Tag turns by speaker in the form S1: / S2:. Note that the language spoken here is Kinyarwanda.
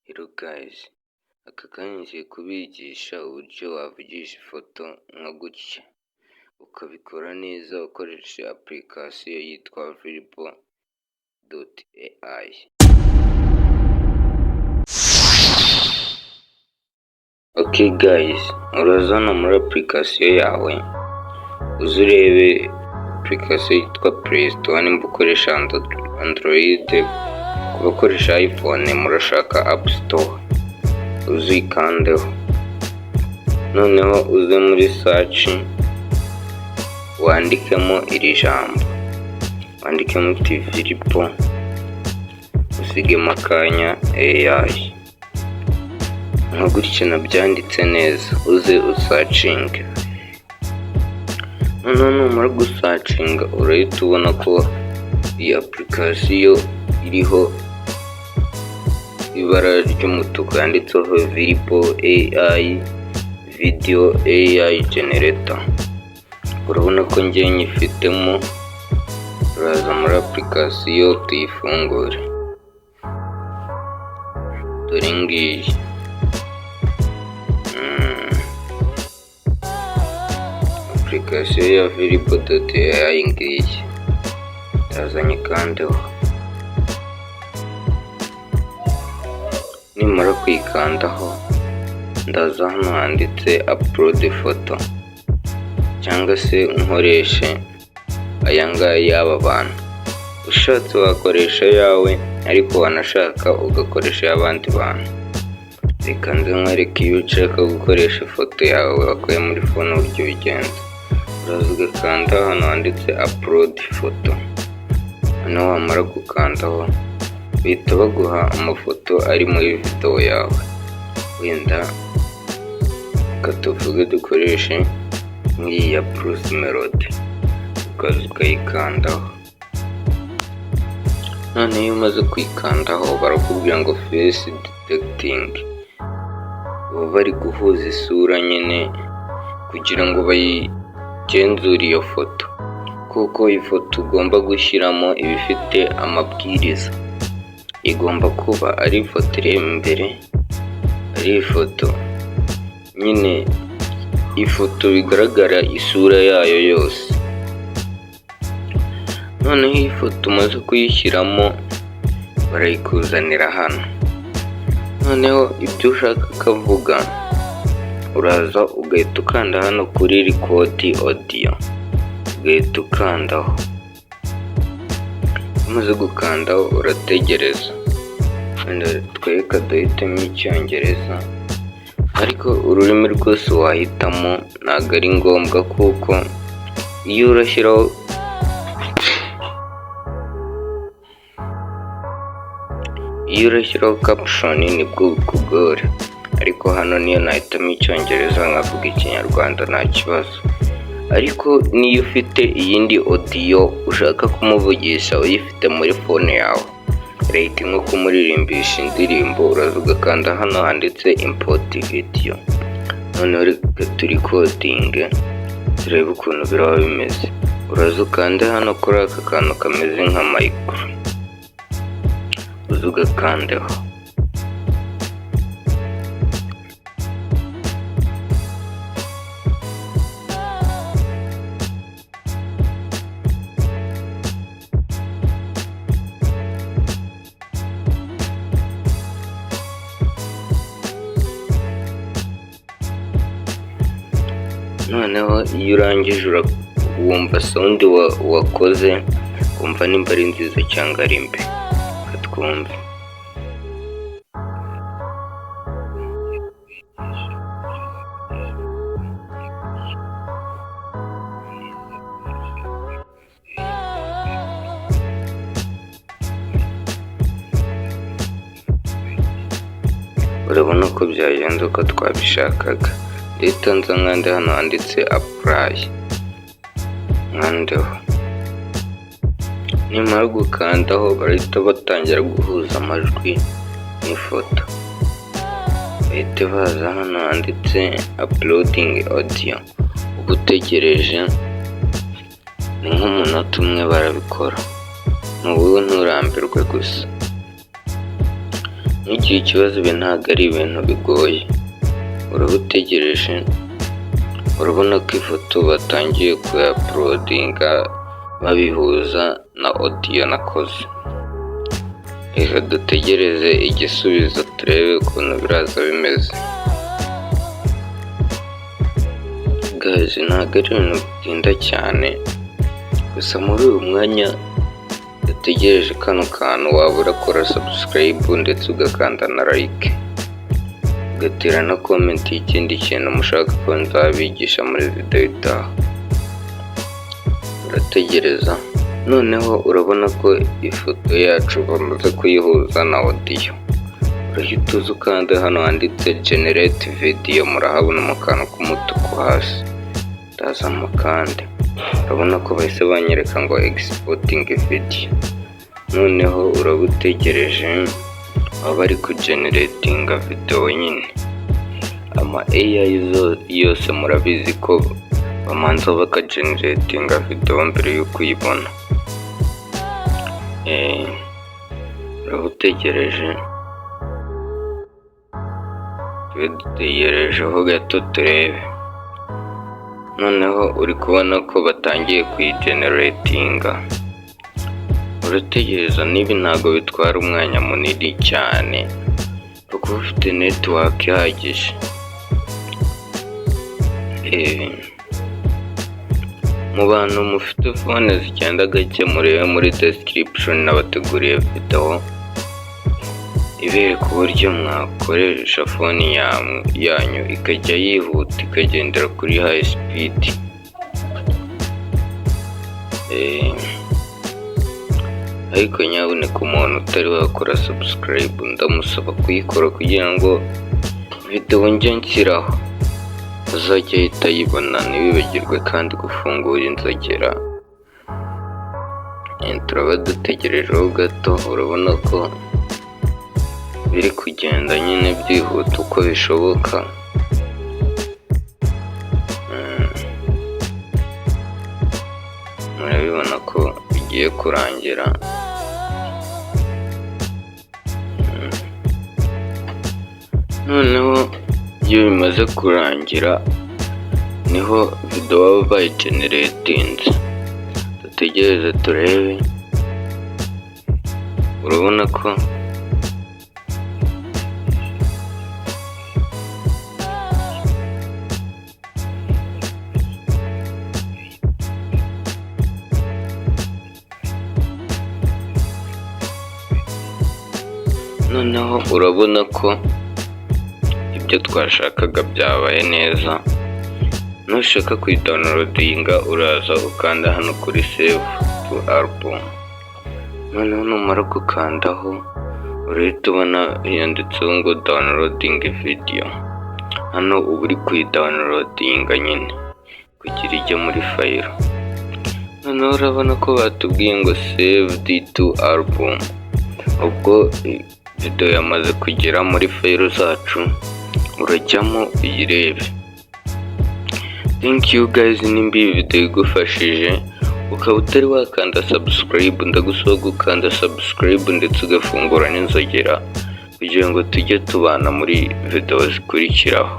S1: Hello guys, aka kanya ngiye kubigisha uburyo wavugisha ifoto nka gutya, ukabikora neza ukoresheje application yitwa Vidéo.ai. Okay guys, urazana muri application yawe, uzurebe application yitwa Play Store nimba ukoresha Android, kubakoresha iPhone murashaka App Store, uzikandeho. Noneho uze muri search, wandikemo iri jambo, wandikemo TUJYIYE, usigemo akanya AI. Nka gutya nabyanditse neza, uze usearching. Noneho numara gusearchinga urahita ubona ko iyi application iriho ibara ry'umutuku yanditseho Vidéo AI generator. Urabona ko ngiye nyifitemo, uraza muri application tuyifungure. Dore ngiyi application ya Vidéo.ai ngiyi, ndazanye kandeho. Nimara kuyikandaho ndaza hano handitse upload photo, cyangwa se nkoreshe aya ngaya y'aba bantu. Ushatse wakoresha yawe, ariko wanashaka ugakoresha y'abandi bantu. Reka nze nkwereke iyo ushaka gukoresha ifoto yawe wakuye muri phone uburyo bigenza. Uraza ugakanda hano handitse upload photo. Hano wamara gukandaho bihita baguha amafoto ari muri video yawe. Wenda katuvuge dukoreshe nk'iyi ya Bruce Melody, ukaza ukayikandaho. None iyo umaze kuyikandaho barakubwira ngo face detecting, baba bari guhuza isura nyine kugira ngo bayigenzure iyo foto, kuko ifoto ugomba gushyiramo ibifite amabwiriza. Igomba kuba ari ifoto ireba imbere, ari ifoto nyine ifoto bigaragara isura yayo yose. Noneho iyi foto umaze kuyishyiramo barayikuzanira hano. Noneho ibyo ushaka kavuga, uraza ugahita ukanda hano kuri record audio, ugahita ukandaho. Umaze gukandaho urategereza. Tweka duhitemo icyongereza, ariko ururimi rwose wahitamo ntabwo ari ngombwa, kuko iyo urashyiraho caption nibwo bikugora. Ariko hano niyo nahitamo icyongereza nkavuga ikinyarwanda nta kibazo. Ariko niyo ufite iyindi audio ushaka kumuvugisha uyifite muri phone yawe, reka nko kumuririmbisha indirimbo, uraza ugakanda hano handitse import video. Noneho reka turikodinge turebe ukuntu biraba bimeze. Uraza ukande hano kuri aka kantu kameze nka micro, uza ugakandeho. Noneho iyo urangije wumva sound wakoze, wumva nimba ari nziza cyangwa ari mbi. Katwumve. Urabona ko byagenze uko twabishakaga. Leta nza nkande hano handitse apply, nkandeho. Nimara gukandaho barahita batangira guhuza amajwi n'ifoto. Bahita baza hano handitse uploading audio, uba utegereje ni nk'umunota umwe barabikora. Nubu nturambirwe gusa. Nk'iki kibazo ibi ntabwo ari ibintu bigoye, urabutegereje urabona ko ifoto batangiye kuyaporodinga babihuza na audio nakoze. Reka dutegereze igisubizo turebe ukuntu biraza bimeze. Guys, ntabwo ari ibintu bitinda cyane, gusa muri uyu mwanya dutegereje kano kantu waba urakora subscribe ndetse ugakanda na like, ugatera na comment y'ikindi kintu mushaka ko nzabigisha muri video itaha. Urategereza, noneho urabona ko ifoto yacu bamaze kuyihuza na audio. Urahita uza ukanda hano handitse generate video, murahabona mu kantu k'umutuku hasi, ndaza mu kandi urabona ko bahise banyereka ngo exporting video. Noneho urabutegereje baba bari kugeneratinga video nyine. Ama AI yose murabizi ko bamanza bakageneratinga video mbere yuko uyibona. Urabutegereje, dutegerejeho gato turebe. Noneho uri kubona ko batangiye kuyigeneratinga. Urategereza, nibi ntabwo bitwara umwanya munini cyane kuko ufite network ihagije. Mu bantu mufite phone zigenda gake murebe muri description nabateguriye video ibereka uburyo mwakoresha phone yanyu ikajya yihuta ikagendera kuri high speed. Ariko nyabuneka umuntu utari wakora subscribe ndamusaba kuyikora kugira ngo video njye nshyiraho azajya ahita ayibona, ntibibagirwe kandi gufungura inzogera. Turaba dutegerejeho gato, urabona ko biri kugenda nyine byihuta uko bishoboka. Murabibona ko bigiye kurangira. Noneho iyo bimaze kurangira niho video baba bayigeneratinze. Dutegereze turebe, urabona ko noneho urabona ko ibyo twashakaga byabaye neza. Nushaka kuyidownloadinga uraza ukanda hano kuri save to album. Noneho numara gukandaho urahita ubona yanditseho ngo downloading video. Hano uba uri kuyidownloadinga nyine kugira ijye muri file. Noneho urabona ko batubwiye ngo saved to album, ubwo video yamaze kugera muri file zacu, urajyamo uyirebe. Thank you guys, nimba iyi video igufashije ukaba utari wakanda subscribe, ndagusaba gukanda subscribe ndetse ugafungura n'inzogera kugira ngo tujye tubana muri video zikurikiraho.